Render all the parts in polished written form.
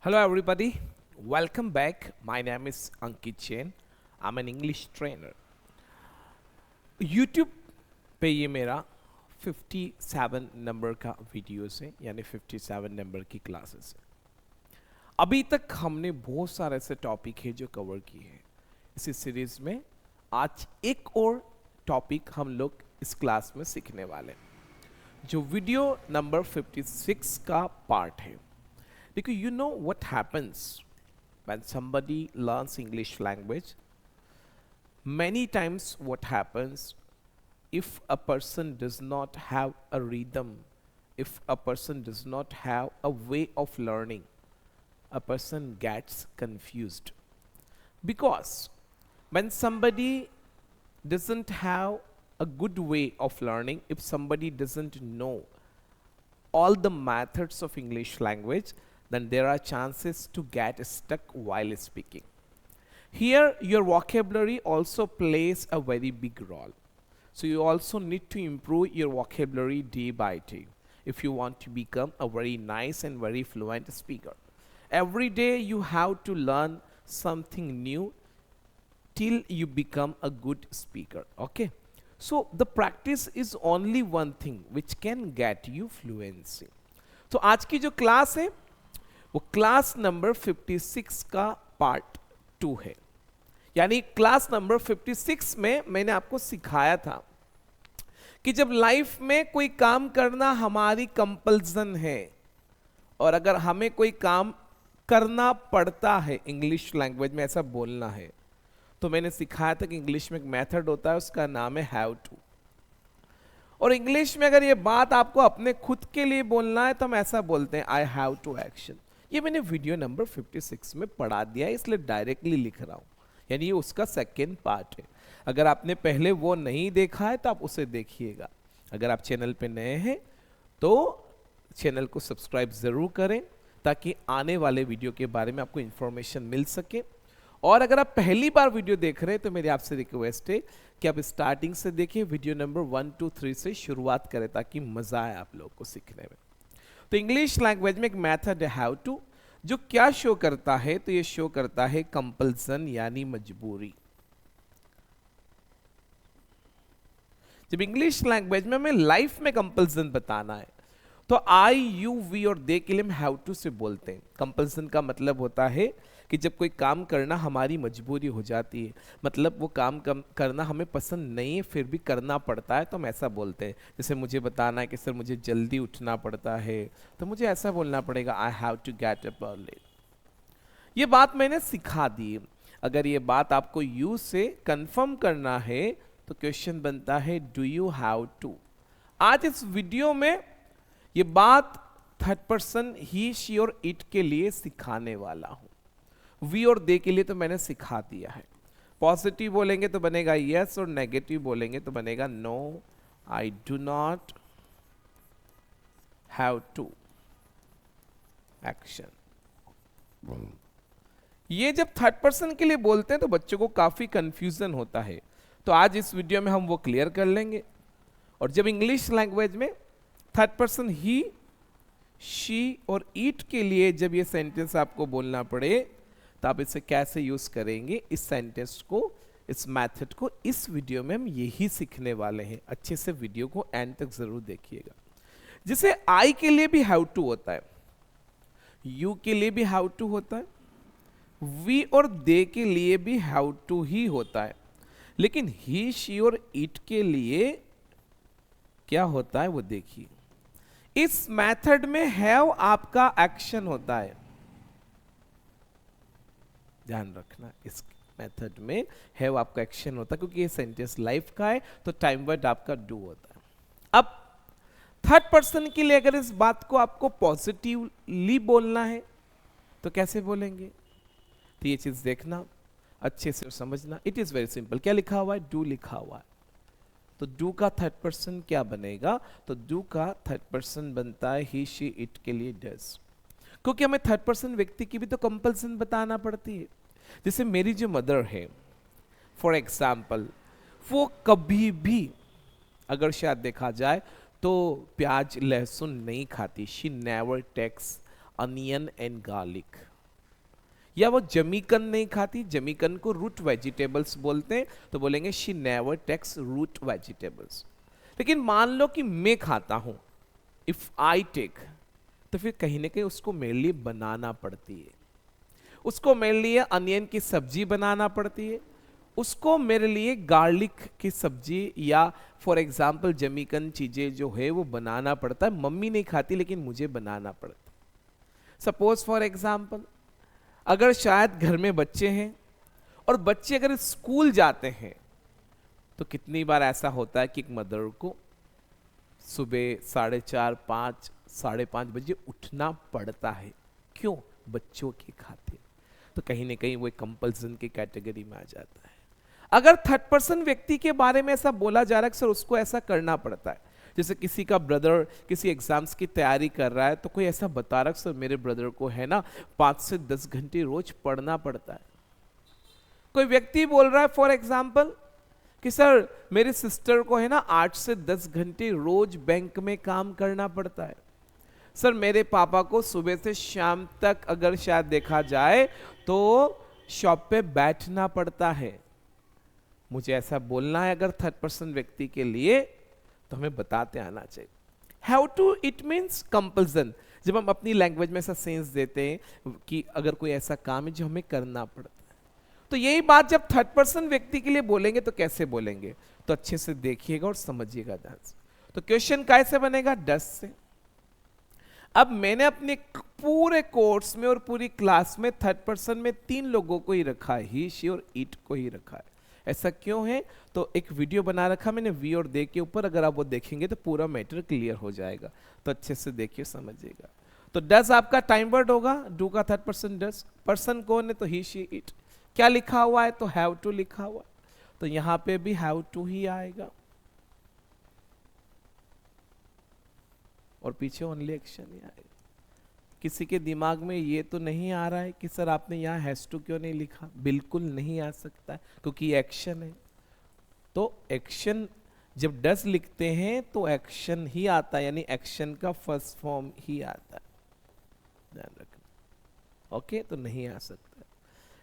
Hello, everybody. Welcome back. My name is Ankit Jain. I'm an English trainer. YouTube पे ये मेरा 57 number का videos है यानी 57 नंबर की क्लासेस है। अभी तक हमने बहुत सारे ऐसे टॉपिक है जो कवर किए हैं इसी सीरीज में। आज एक और टॉपिक हम लोग इस क्लास में सीखने वाले हैं जो वीडियो नंबर 56 का पार्ट है। Because you know what happens when somebody learns English language? Many times what happens if a person does not have a rhythm, if a person does not have a way of learning, a person gets confused. Because when somebody doesn't have a good way of learning, if somebody doesn't know all the methods of English language, then there are chances to get stuck while speaking. Here, your vocabulary also plays a very big role. So you also need to improve your vocabulary day by day if you want to become a very nice and very fluent speaker. Every day you have to learn something new till you become a good speaker. Okay. So the practice is only one thing which can get you fluency. तो आज की जो class है वो class number 56 का part 2 है। यानी class number 56 में मैंने आपको सिखाया था कि जब लाइफ में कोई काम करना हमारी कंपल्सन है और अगर हमें कोई काम करना पड़ता है इंग्लिश लैंग्वेज में ऐसा बोलना है तो मैंने सिखाया था कि इंग्लिश में एक मेथड होता है उसका नाम है हैव टू। और इंग्लिश में अगर ये बात आपको अपने खुद के लिए बोलना है तो हम ऐसा बोलते हैं आई हैव टू एक्शन। ये मैंने वीडियो नंबर 56 में पढ़ा दिया है इसलिए डायरेक्टली लिख रहा हूँ, यानी ये उसका सेकेंड पार्ट है। अगर आपने पहले वो नहीं देखा है तो आप उसे देखिएगा। अगर आप चैनल पे नए हैं तो चैनल को सब्सक्राइब ज़रूर करें ताकि आने वाले वीडियो के बारे में आपको इन्फॉर्मेशन मिल सके। और अगर आप पहली बार वीडियो देख रहे हैं तो मेरी आपसे रिक्वेस्ट है कि आप स्टार्टिंग से देखिए, वीडियो नंबर 1, 2, 3 से शुरुआत करें ताकि मज़ा आए आप लोगों को सीखने में। तो इंग्लिश लैंग्वेज में एक मेथड है हैव टू जो क्या शो करता है, तो ये शो करता है कंपल्सन यानी मजबूरी। जब इंग्लिश लैंग्वेज में हमें लाइफ में कंपल्सन बताना है तो आई यू वी और दे के लिए हम हैव टू से बोलते हैं। कंपल्सन का मतलब होता है कि जब कोई काम करना हमारी मजबूरी हो जाती है, मतलब वो काम करना हमें पसंद नहीं है फिर भी करना पड़ता है तो हम ऐसा बोलते हैं। जैसे मुझे बताना है कि सर मुझे जल्दी उठना पड़ता है तो मुझे ऐसा बोलना पड़ेगा I have to get up early. ये बात मैंने सिखा दी। अगर ये बात आपको यू से कंफर्म करना है तो क्वेश्चन बनता है डू यू हैव टू। आज इस वीडियो में ये बात थर्ड पर्सन ही शी और इट के लिए सिखाने वाला हूं। वी और दे के लिए तो मैंने सिखा दिया है। पॉजिटिव बोलेंगे तो बनेगा यस और नेगेटिव बोलेंगे तो बनेगा no I do not have to action. ये जब थर्ड पर्सन के लिए बोलते हैं तो बच्चों को काफी कंफ्यूजन होता है, तो आज इस वीडियो में हम वो क्लियर कर लेंगे। और जब इंग्लिश लैंग्वेज में थर्ड पर्सन ही शी और इट के लिए जब ये सेंटेंस आपको बोलना पड़े तो आप इसे कैसे यूज करेंगे, इस सेंटेंस को, इस मेथड को इस वीडियो में हम यही सीखने वाले हैं। अच्छे से वीडियो को एंड तक जरूर देखिएगा। जैसे आई के लिए भी हैव टू होता है, यू के लिए भी हैव टू होता है, वी और दे के लिए भी हैव टू ही होता है, लेकिन ही शी और इट के लिए क्या होता है वो देखिए। इस मेथड में हैव आपका एक्शन होता है, ध्यान रखना। इस मेथड में हैव आपका एक्शन होता है क्योंकि ये सेंटेंस लाइफ का है तो टाइम वर्ड आपका डू होता है। अब थर्ड पर्सन के लिए अगर इस बात को आपको पॉजिटिवली बोलना है तो कैसे बोलेंगे, तो ये चीज देखना अच्छे से समझना। It is very simple. क्या लिखा हुआ है, डू लिखा हुआ है, तो डू का थर्ड पर्सन क्या बनेगा, तो डू का थर्ड पर्सन बनता है ही शी इट के लिए डज, क्योंकि हमें थर्ड पर्सन व्यक्ति की भी तो कंपल्सन बताना पड़ती है। जैसे मेरी जो मदर है फॉर एग्जाम्पल, वो कभी भी अगर शायद देखा जाए तो प्याज लहसुन नहीं खाती। She never takes onion and garlic. या वो जमीकन नहीं खाती, जमीकन को रूट वेजिटेबल्स बोलते हैं, तो बोलेंगे she never takes root vegetables. लेकिन मान लो कि मैं खाता हूं, इफ आई टेक, तो फिर कहीं ना कहीं उसको मेरे लिए बनाना पड़ती है, उसको मेरे लिए अनियन की सब्जी बनाना पड़ती है, उसको मेरे लिए गार्लिक की सब्जी या फॉर एग्जाम्पल जमीकन चीजें जो है वो बनाना पड़ता है। मम्मी नहीं खाती लेकिन मुझे बनाना पड़ता है। सपोज फॉर एग्जाम्पल अगर शायद घर में बच्चे हैं और बच्चे अगर स्कूल जाते हैं, तो कितनी बार ऐसा होता है कि एक मदर को सुबह 4:30, 5, 5:30 बजे उठना पड़ता है। क्यों? बच्चों के खातिर। तो कहीं ना कहीं वो कंपल्सन की कैटेगरी में आ जाता है। अगर थर्ड पर्सन व्यक्ति के बारे में ऐसा बोला जा रहा है कि सर उसको ऐसा करना पड़ता है, जैसे किसी का ब्रदर किसी एग्जाम्स की तैयारी कर रहा है, तो कोई ऐसा बता रहा है सर मेरे ब्रदर को है ना 5 से 10 घंटे रोज पढ़ना पड़ता है। कोई व्यक्ति बोल रहा है फॉर एग्जाम्पल कि सर मेरी सिस्टर को है ना 8 से 10 घंटे रोज बैंक में काम करना पड़ता है। सर मेरे पापा को सुबह से शाम तक अगर शायद देखा जाए तो शॉप पे बैठना पड़ता है। मुझे ऐसा बोलना है अगर थर्ड पर्सन व्यक्ति के लिए, तो हमें बताते आना चाहिए। Have to it means compulsion. जब हम अपनी लैंग्वेज में ऐसा सेंस देते हैं कि अगर कोई ऐसा काम है जो हमें करना पड़ता है, तो यही बात जब थर्ड पर्सन व्यक्ति के लिए बोलेंगे तो कैसे बोलेंगे, तो अच्छे से देखिएगा और समझिएगा ध्यान से। तो क्वेश्चन कैसे बनेगा? डस से। अब मैंने अपने पूरे कोर्स में और पूरी क्लास में थर्ड पर्सन में 3 लोगों को ही रखा है, ही, शी और इट को ही रखा है। ऐसा क्यों है? तो एक वीडियो बना रखा मैंने वी और दे के ऊपर, अगर आप वो देखेंगे तो पूरा मैटर क्लियर हो जाएगा। तो अच्छे से देखिए, समझिएगा। तो डज आपका टाइम वर्ड होगा, डू का थर्ड पर्सन डज। पर्सन कौन है? तो ही, शी, इट। क्या लिखा हुआ है? तो हैव टू लिखा हुआ है, तो यहां पे भी हैव टू ही आएगा और पीछे ओनली एक्शन ही आएगा। किसी के दिमाग में ये तो नहीं आ रहा है कि सर आपने यहाँ हैज टू क्यों नहीं लिखा? बिल्कुल नहीं आ सकता है, क्योंकि एक्शन है। तो एक्शन जब डज लिखते हैं तो एक्शन ही आता है, यानी एक्शन का फर्स्ट फॉर्म ही आता है, ध्यान रखना। ओके, तो नहीं आ सकता।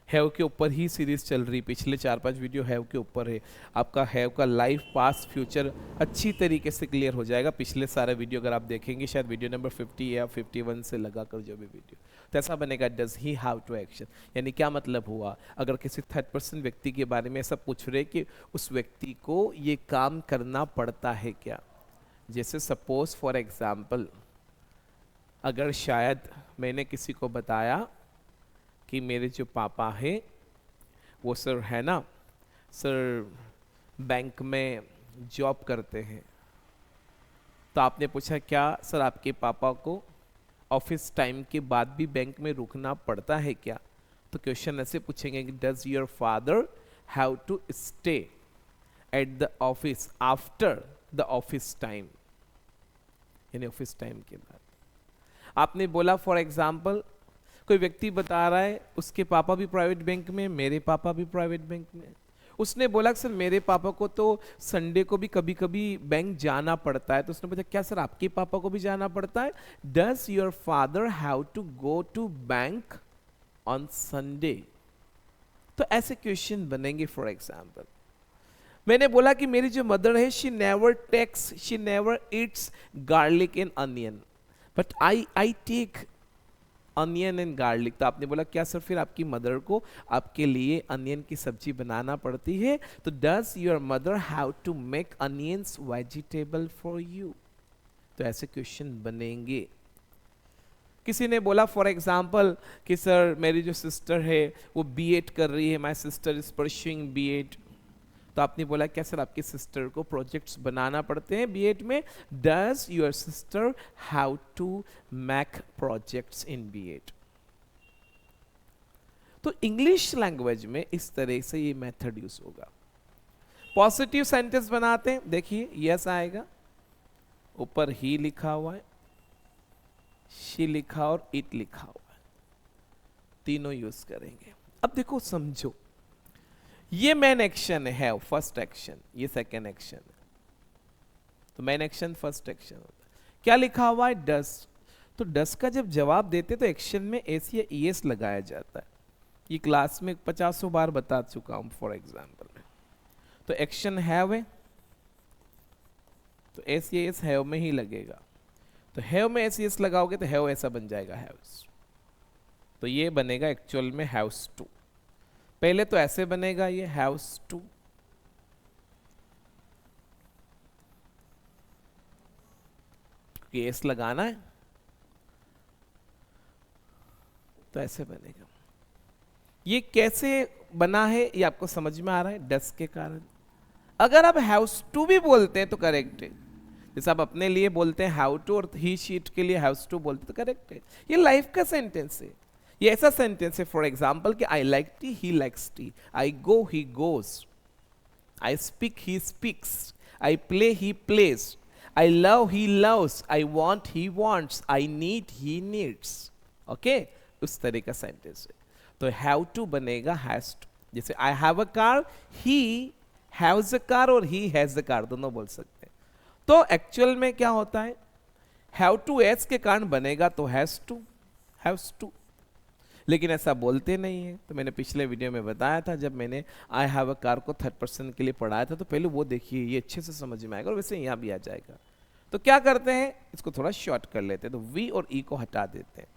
हैव के ऊपर ही सीरीज चल रही, पिछले 4-5 वीडियो हैव के ऊपर है। आपका हैव का लाइफ, पास्ट, फ्यूचर अच्छी तरीके से क्लियर हो जाएगा। पिछले सारे वीडियो अगर आप देखेंगे, शायद वीडियो नंबर 50 या 51 से लगाकर जो भी वीडियो, तो ऐसा बनेगा does he have to action. यानी क्या मतलब हुआ? अगर किसी थर्ड पर्सन व्यक्ति के बारे में ऐसा पूछ रहे कि उस व्यक्ति को ये काम करना पड़ता है क्या। जैसे सपोज फॉर एग्जाम्पल अगर शायद मैंने किसी को बताया कि मेरे जो पापा है वो सर है ना सर बैंक में जॉब करते हैं, तो आपने पूछा क्या सर आपके पापा को ऑफिस टाइम के बाद भी बैंक में रुकना पड़ता है क्या? तो क्वेश्चन ऐसे पूछेंगे कि does your father have to stay at the office after the office time, यानी ऑफिस टाइम के बाद। आपने बोला फॉर एग्जाम्पल कोई व्यक्ति बता रहा है उसके पापा भी प्राइवेट बैंक में, मेरे पापा भी प्राइवेट बैंक में। उसने बोला सर मेरे पापा को तो संडे को भी कभी कभी बैंक जाना पड़ता है। तो उसने पूछा क्या सर आपके पापा को भी जाना पड़ता है? Does your father have to go to bank on Sunday? तो ऐसे क्वेश्चन बनेंगे। फॉर एग्जाम्पल मैंने बोला कि मेरी जो मदर है she never eats garlic and onion, but I take onion and garlic. तो आपने बोला क्या सर फिर आपकी मदर को आपके लिए अनियन की सब्जी बनाना पड़ती है? तो does your mother have to make onions vegetable for you? तो ऐसे क्वेश्चन बनेंगे। किसी ने बोला फॉर एग्जाम्पल कि सर मेरी जो सिस्टर है वो बीएड कर रही है, my sister is pursuing BEd. तो आपने बोला क्या सर आपकी सिस्टर को प्रोजेक्ट्स बनाना पड़ते हैं बीएड में? Does your sister have to make projects in BEd? तो इंग्लिश लैंग्वेज में इस तरह से ये मेथड यूज होगा। पॉजिटिव सेंटेंस बनाते हैं, देखिए यस आएगा, ऊपर ही लिखा हुआ है, शी लिखा और इट लिखा हुआ है, तीनों यूज करेंगे। अब देखो समझो, ये मेन एक्शन है, फर्स्ट एक्शन, ये सेकेंड एक्शन है। तो मेन एक्शन फर्स्ट एक्शन होता है। क्या लिखा हुआ है? डस। तो डस का जब जवाब देते तो एक्शन में एस या ईएस लगाया जाता है। ये क्लास में 50 बार बता चुका हूं फॉर एग्जाम्पल। तो एक्शन हैव है, तो एस ये एस हैव में ही लगेगा। तो हैव में एस एस लगाओगे तो हैव ऐसा बन जाएगा हैव्स। तो ये बनेगा एक्चुअल में हैव्स टू। पहले तो ऐसे बनेगा ये हैव्स टू, एस लगाना है तो ऐसे बनेगा। ये कैसे बना है ये आपको समझ में आ रहा है, डस के कारण। अगर आप हैव्स टू भी बोलते हैं तो करेक्ट है। जैसे आप अपने लिए बोलते हैं हैव टू और ही शीट के लिए हैव्स टू बोलते तो करेक्ट है। ये लाइफ का सेंटेंस है। ये ऐसा सेंटेंस है फॉर एग्जाम्पल कि I like T he likes T, I go he goes, I speak he speaks, I play he plays, I love he loves, I want he wants, I need he needs. Okay, उस तरह का sentence है। तो have to बनेगा has to. जैसे I have a car, he haves a car और he has a car दोनों बोल सकते हैं। तो एक्चुअल में क्या होता है, हैव टू एस के कारण बनेगा तो हैज टू, हैव्स टू। लेकिन ऐसा बोलते नहीं है। तो मैंने पिछले वीडियो में बताया था, जब मैंने आई हैव अ कार को थर्ड पर्सन के लिए पढ़ाया था, तो पहले वो देखिए, ये अच्छे से समझ में आएगा और वैसे यहाँ भी आ जाएगा। तो क्या करते हैं, इसको थोड़ा शॉर्ट कर लेते हैं। तो वी और ई को हटा देते हैं,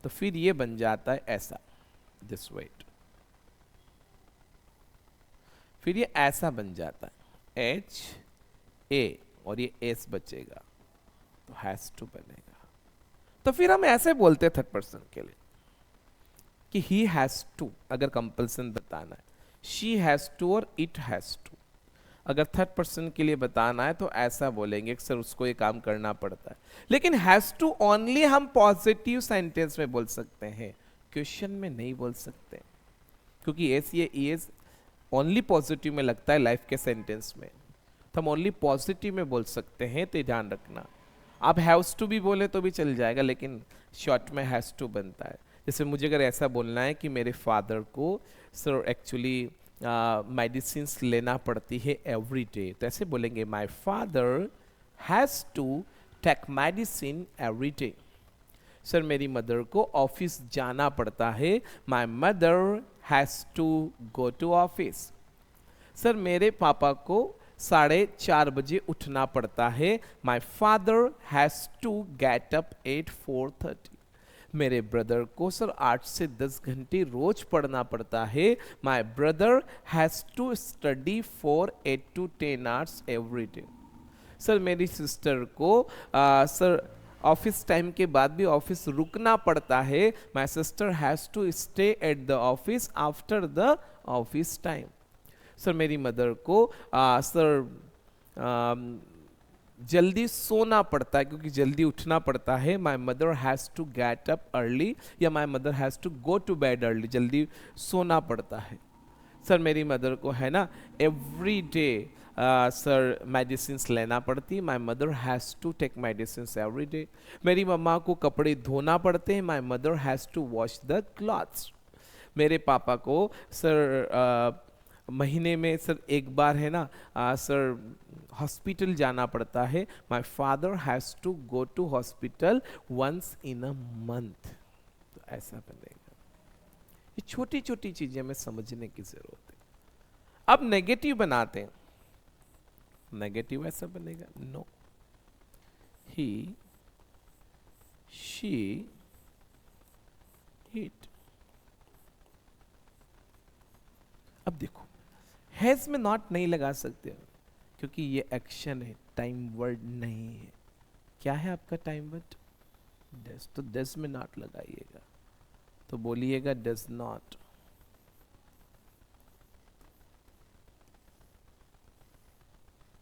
तो फिर ये बन जाता है ऐसा, दिस वेट। फिर ये ऐसा बन जाता है एच ए और ये एस बचेगा तो हैज टू बनेगा। तो फिर हम ऐसे बोलते हैं थर्ड पर्सन के लिए कि ही हैज टू अगर कंपल्सन बताना है, शी हैज टू और इट हैज टू। अगर थर्ड पर्सन के लिए बताना है तो ऐसा बोलेंगे कि सर उसको ये काम करना पड़ता है। लेकिन हैज टू ओनली हम पॉजिटिव सेंटेंस में बोल सकते हैं, क्वेश्चन में नहीं बोल सकते, क्योंकि एस ये एस ओनली पॉजिटिव में लगता है लाइफ के सेंटेंस में। तो हम ओनली पॉजिटिव में बोल सकते हैं, तो ध्यान रखना। आप हैव्स टू भी बोले तो भी चल जाएगा, लेकिन शॉर्ट में हैज टू बनता है। जैसे मुझे अगर ऐसा बोलना है कि मेरे फादर को सर एक्चुअली मेडिसिन लेना पड़ती है एवरी डे, तो ऐसे बोलेंगे my father has to take medicine every day. Sir मेरी मदर को ऑफिस जाना पड़ता है, my mother has to go to office. Sir मेरे पापा को 4:30 बजे उठना पड़ता है, my father has to get up at 4:30। मेरे ब्रदर को सर 8 से 10 घंटे रोज पढ़ना पड़ता है, my brother has to study for 8 to 10 hours every day. Sir मेरी सिस्टर को सर ऑफिस टाइम के बाद भी ऑफिस रुकना पड़ता है, my sister has to stay at the office after the office time. Sir मेरी मदर को जल्दी सोना पड़ता है क्योंकि जल्दी उठना पड़ता है, my mother has to get up early, या my mother has to go to bed early, जल्दी सोना पड़ता है। सर मेरी मदर को है ना एवरी डे सर मेडिसिन लेना पड़ती है, my mother has to take medicine every day. मेरी मम्मा को कपड़े धोना पड़ते हैं, my mother has to wash the clothes. मेरे पापा को सर महीने में सर एक बार है ना सर हॉस्पिटल जाना पड़ता है, my father has to go to hospital once in a month. तो ऐसा बनेगा। ये छोटी छोटी चीजें हमें समझने की जरूरत है। अब नेगेटिव बनाते हैं। नेगेटिव ऐसा बनेगा, नो, ही, शी, इट। अब देखो हैज में नॉट नहीं लगा सकते क्योंकि ये एक्शन है, टाइम वर्ड नहीं है। क्या है आपका टाइम वर्ड? डज। तो डज में नॉट लगाइएगा, तो बोलिएगा डज नॉट।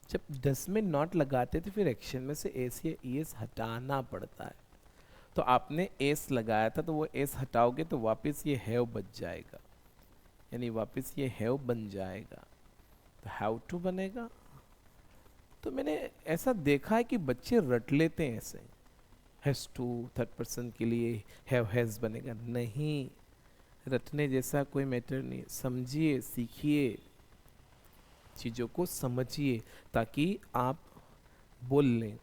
जब डज में नॉट लगाते तो फिर एक्शन में से एस या ईएस हटाना पड़ता है। तो आपने एस लगाया था तो वो एस हटाओगे तो वापस ये हैव बच जाएगा, यानी वापस ये हैव बन जाएगा, तो हैव टू बनेगा। तो मैंने ऐसा देखा है कि बच्चे रट लेते हैं ऐसे, हैज टू थर्ड पर्सन के लिए हैव हैज बनेगा। नहीं, रटने जैसा कोई मैटर नहीं। समझिए, सीखिए, चीज़ों को समझिए ताकि आप बोल लें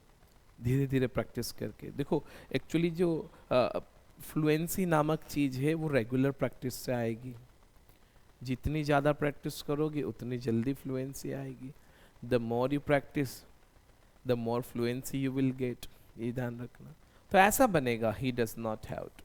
धीरे धीरे प्रैक्टिस करके। देखो एक्चुअली जो फ्लुएंसी नामक चीज़ है वो रेगुलर प्रैक्टिस से आएगी। जितनी ज़्यादा प्रैक्टिस करोगे उतनी जल्दी फ्लुएंसी आएगी. The more you practice the more fluency you will get. ये ध्यान रखना. तो ऐसा बनेगा he does not have to.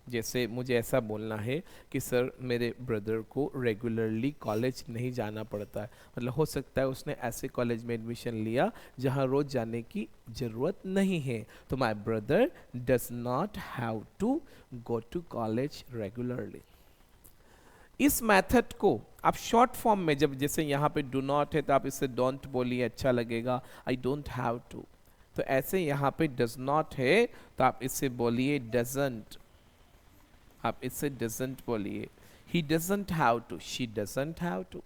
जैसे मुझे ऐसा बोलना है कि सर मेरे ब्रदर को रेगुलरली कॉलेज नहीं जाना पड़ता है. मतलब हो सकता है उसने ऐसे कॉलेज में एडमिशन लिया जहाँ रोज जाने की ज़रूरत नहीं है. तो my brother does not have to go to college regularly. इस मेथड को आप शॉर्ट फॉर्म में, जब जैसे यहाँ पे डू नॉट है तो आप इससे डोंट बोलिए, अच्छा लगेगा. I don't have to. तो ऐसे यहाँ पे डज नॉट है तो आप इससे बोलिए डजंट. आप इससे डजंट बोलिए. He doesn't have to, she doesn't have to.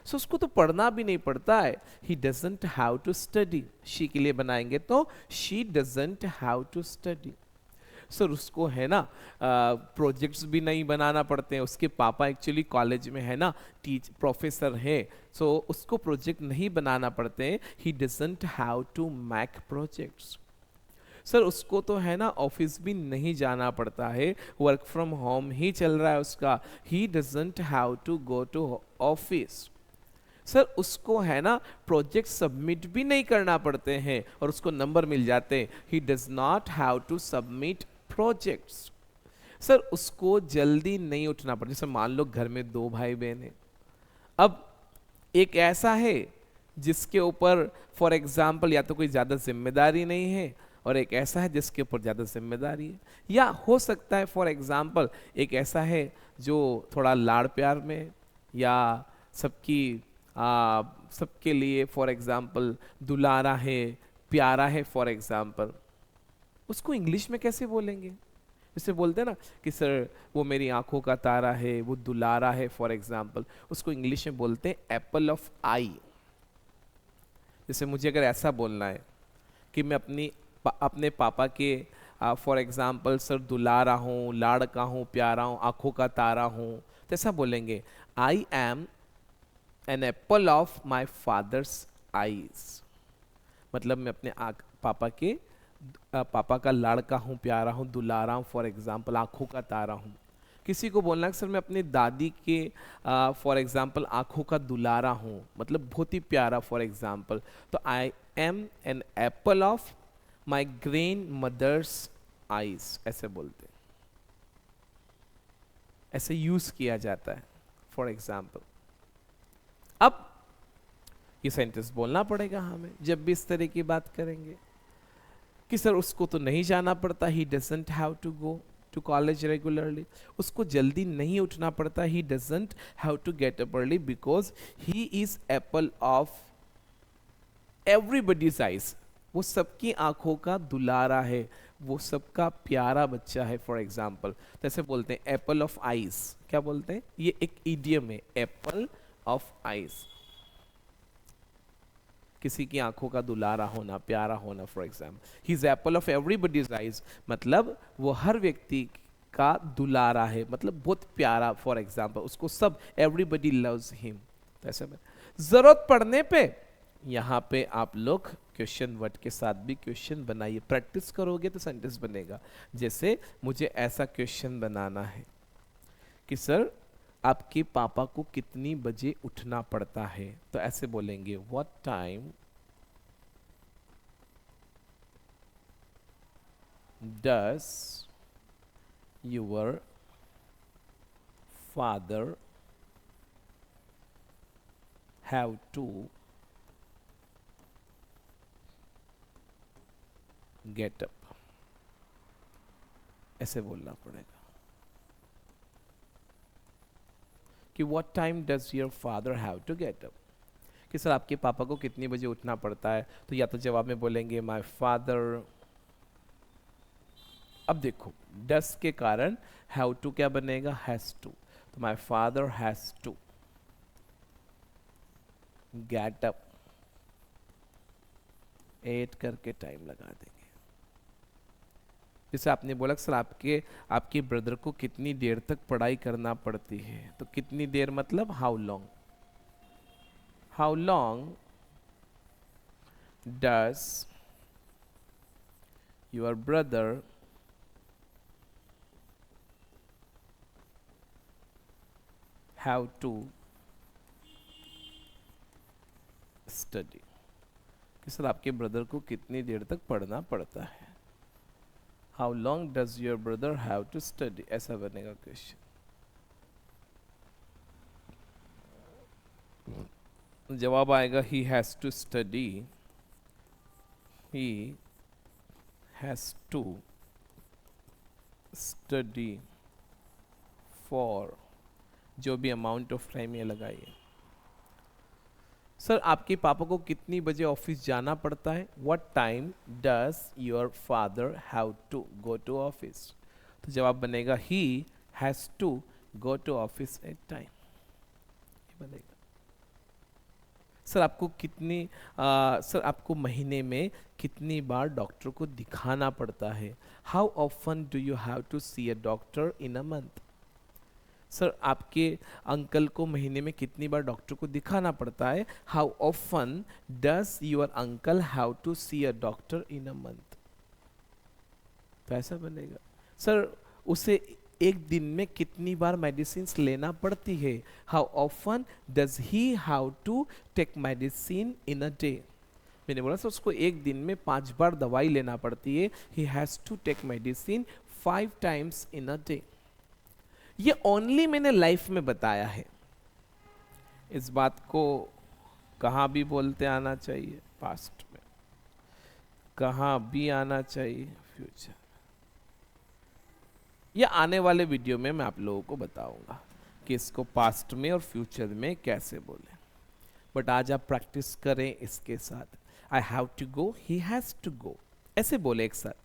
So उसको तो पढ़ना भी नहीं पड़ता है. He doesn't have to study. She के लिए बनाएंगे तो she doesn't have to study. Sir उसको है ना प्रोजेक्ट्स भी नहीं बनाना पड़ते हैं. उसके पापा एक्चुअली कॉलेज में है ना प्रोफेसर है. सो उसको प्रोजेक्ट नहीं बनाना पड़ते हैं. He doesn't have to make projects. Sir उसको तो है ना ऑफिस भी नहीं जाना पड़ता है, वर्क फ्रॉम होम ही चल रहा है उसका. He doesn't have to go to office. Sir उसको है ना प्रोजेक्ट सबमिट भी नहीं करना पड़ते हैं और उसको नंबर मिल जाते हैं. He does not have to submit projects. Sir उसको जल्दी नहीं उठना पड़ता. जैसे मान लो घर में दो भाई बहन है. अब एक ऐसा है जिसके ऊपर फॉर एग्जाम्पल या तो कोई ज़्यादा जिम्मेदारी नहीं है और एक ऐसा है जिसके ऊपर ज़्यादा जिम्मेदारी है. या हो सकता है फॉर एग्जाम्पल एक ऐसा है जो थोड़ा लाड़ प्यार में या सबकी सबके लिए फॉर एग्जाम्पल दुलारा है, प्यारा है. फॉर एग्जाम्पल उसको इंग्लिश में कैसे बोलेंगे? जैसे बोलते हैं ना कि सर वो मेरी आंखों का तारा है, वो दुलारा है. फॉर एग्जाम्पल उसको इंग्लिश में बोलते हैं एप्पल ऑफ आई. जैसे मुझे अगर ऐसा बोलना है कि मैं अपने पापा के फॉर एग्जाम्पल सर दुलारा हूँ, लाड़का हूँ, प्यारा हूँ, आंखों का तारा हूँ, तो ऐसा बोलेंगे I am an apple of my father's eyes. मतलब मैं अपने पापा का लाड़का हूँ, प्यारा हूँ, दुलारा हूँ. फॉर एग्जाम्पल आंखों का तारा हूँ. किसी को बोलना है सर मैं अपनी दादी के फॉर एग्जाम्पल आंखों का दुलारा हूँ, मतलब बहुत ही प्यारा. फॉर एग्जाम्पल तो I am an apple of my grandmother's eyes. ऐसे बोलते हैं, ऐसे यूज किया जाता है. फॉर एग्जाम्पल अब ये सेंटेंस बोलना पड़ेगा हमें जब भी इस तरह की बात करेंगे कि सर उसको तो नहीं जाना पड़ता. He doesn't have to go to college regularly. उसको जल्दी नहीं उठना पड़ता. He doesn't have to get up early because he is apple of everybody's eyes. वो सबकी आंखों का दुलारा है, वो सबका प्यारा बच्चा है. फॉर एग्जाम्पल तो ऐसे बोलते हैं एप्पल ऑफ आइज. क्या बोलते हैं? ये एक इडियम है, एप्पल ऑफ आइज. किसी की आंखों का दुलारा होना, प्यारा होना. For example he is apple of everybody's eyes, मतलब वो हर व्यक्ति का दुलारा है, मतलब बहुत प्यारा. फॉर एग्जाम्पल उसको सब एवरीबडी लव्स हिम. तो ऐसे में जरूरत पड़ने पे यहाँ पे आप लोग क्वेश्चन वर्ड के साथ भी क्वेश्चन बनाइए. प्रैक्टिस करोगे तो सेंटेंस बनेगा. जैसे मुझे ऐसा क्वेश्चन बनाना है कि सर आपके पापा को कितनी बजे उठना पड़ता है. तो ऐसे बोलेंगे what time does your father have to get up. ऐसे बोलना पड़ेगा कि what time does your father have to get up. कि सर आपके पापा को कितनी बजे उठना पड़ता है. तो या तो जवाब में बोलेंगे माय फादर. अब देखो डस के कारण हैव टू क्या बनेगा? Has to. तो my father has to get up. At करके टाइम लगा देंगे. जैसे आपने बोला सर आपके ब्रदर को कितनी देर तक पढ़ाई करना पड़ती है. तो कितनी देर मतलब how long. How long does your brother have to study, कि सर आपके ब्रदर को कितनी देर तक पढ़ना पड़ता है। How long does your brother have to study, ऐसा बनेगा क्वेश्चन। जवाब आएगा he has to study, he has to study for, जो भी अमाउंट ऑफ टाइम ये लगाइए। सर आपके पापा को कितनी बजे ऑफिस जाना पड़ता है। What time does your father have to go to office, तो जवाब बनेगा he has to go to office at time, बनेगा। सर आपको सर आपको महीने में कितनी बार डॉक्टर को दिखाना पड़ता है। How often do you have to see a doctor in a month. Sir आपके अंकल को महीने में कितनी बार डॉक्टर को दिखाना पड़ता है। How often does your uncle have to see a doctor in a month, तो ऐसा बनेगा। सर उसे एक दिन में कितनी बार मेडिसिन लेना पड़ती है। How often does he have to take medicine in a day. मैंने बोला सर उसको एक दिन में 5 बार दवाई लेना पड़ती है। He has to take medicine 5 times in a day. ये ओनली मैंने लाइफ में बताया है। इस बात को कहाँ भी बोलते आना चाहिए, पास्ट में, कहाँ भी आना चाहिए फ्यूचर। या आने वाले वीडियो में मैं आप लोगों को बताऊंगा कि इसको पास्ट में और फ्यूचर में कैसे बोले। बट आज आप प्रैक्टिस करें इसके साथ। I have to go, he has to go, ऐसे बोले एक साथ।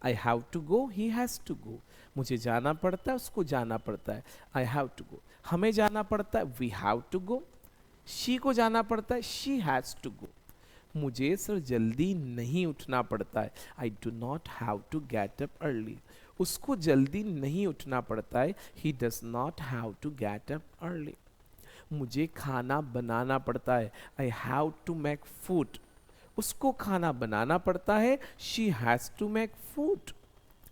I have to go, he has to go. मुझे जाना पड़ता है, उसको जाना पड़ता है। I have to go. हमें जाना पड़ता है, we have to go. She को जाना पड़ता है, शी हैज टू गो। मुझे सर जल्दी नहीं उठना पड़ता है। I do not have to get up early. उसको जल्दी नहीं उठना पड़ता है। He does not have to get up early. मुझे खाना बनाना पड़ता है। I have to make food. उसको खाना बनाना पड़ता है। She has to make food.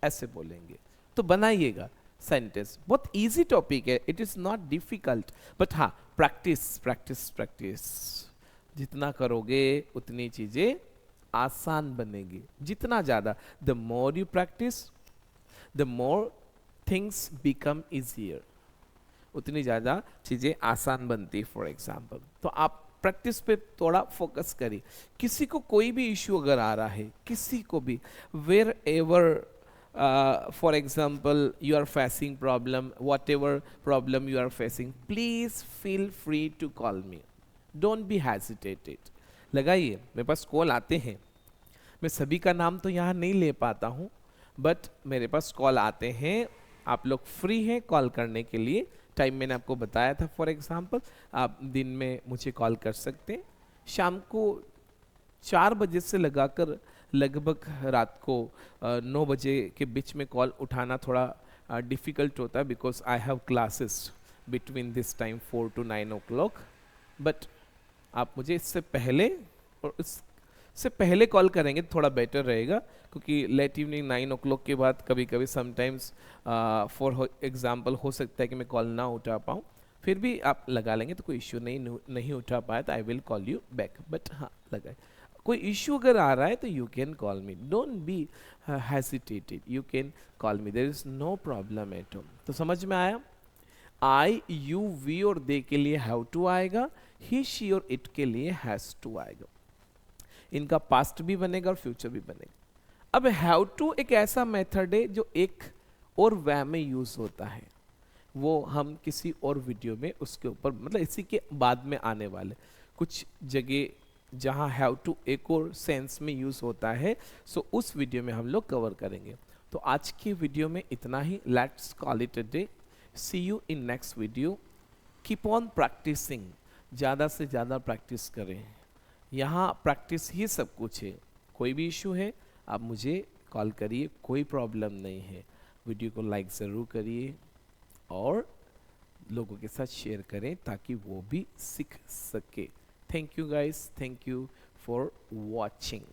ऐसे बोलेंगे तो बनाइएगा सेंटेंस। बहुत इजी टॉपिक है, it is not difficult. But हाँ, प्रैक्टिस प्रैक्टिस प्रैक्टिस जितना करोगे उतनी चीजें आसान बनेगी। जितना ज्यादा, the more you practice the more things become easier, उतनी ज्यादा चीजें आसान बनती। फॉर एग्जाम्पल, तो आप प्रैक्टिस पे थोड़ा फोकस करिए। किसी को कोई भी इश्यू अगर आ रहा है, किसी को भी, wherever for example you are facing problem, whatever problem you are facing, please feel free to call me, don't be hesitated. लगाइए, मेरे पास कॉल आते हैं, मैं सभी का नाम तो यहाँ नहीं ले पाता हूँ, बट मेरे पास कॉल आते हैं। आप लोग फ्री हैं कॉल करने के लिए। टाइम मैंने आपको बताया था। फॉर एग्जांपल, आप दिन में मुझे कॉल कर सकते हैं। शाम को 4 बजे से लगाकर लगभग रात को 9 बजे के बीच में कॉल उठाना थोड़ा डिफ़िकल्ट होता है, because I have classes between this time 4 to 9 o'clock। But आप मुझे इससे पहले और इससे पहले कॉल करेंगे तो थोड़ा बेटर रहेगा, क्योंकि लेट इवनिंग 9 o'clock के बाद कभी कभी समटाइम्स फॉर एग्जांपल हो सकता है कि मैं कॉल ना उठा पाऊँ। फिर भी आप लगा लेंगे तो कोई इश्यू नहीं उठा पाया तो I will call you back. But हाँ, लगाए। कोई इश्यू अगर आ रहा है तो you can call me, don't be hesitated, you can call me, there is no problem at all. तो समझ में आया? आई, यू, वी और दे के लिए हैव टू आएगा, ही, शी और इट के लिए हैज टू आएगा। इनका पास्ट भी बनेगा और फ्यूचर भी बनेगा। अब हैव टू एक ऐसा मेथड है जो एक और वे में यूज होता है, वो हम किसी और वीडियो में उसके ऊपर, मतलब इसी के बाद में आने वाले कुछ जगह जहां हैव टू एक और सेंस में यूज होता है, सो उस वीडियो में हम लोग कवर करेंगे। तो आज की वीडियो में इतना ही। Let's call it a day. See you in next video. Keep on practising, ज़्यादा से ज़्यादा प्रैक्टिस करें। यहाँ प्रैक्टिस ही सब कुछ है। कोई भी इशू है आप मुझे कॉल करिए, कोई प्रॉब्लम नहीं है। वीडियो को लाइक ज़रूर करिए और लोगों के साथ शेयर करें ताकि वो भी सीख सके। Thank you guys, thank you for watching.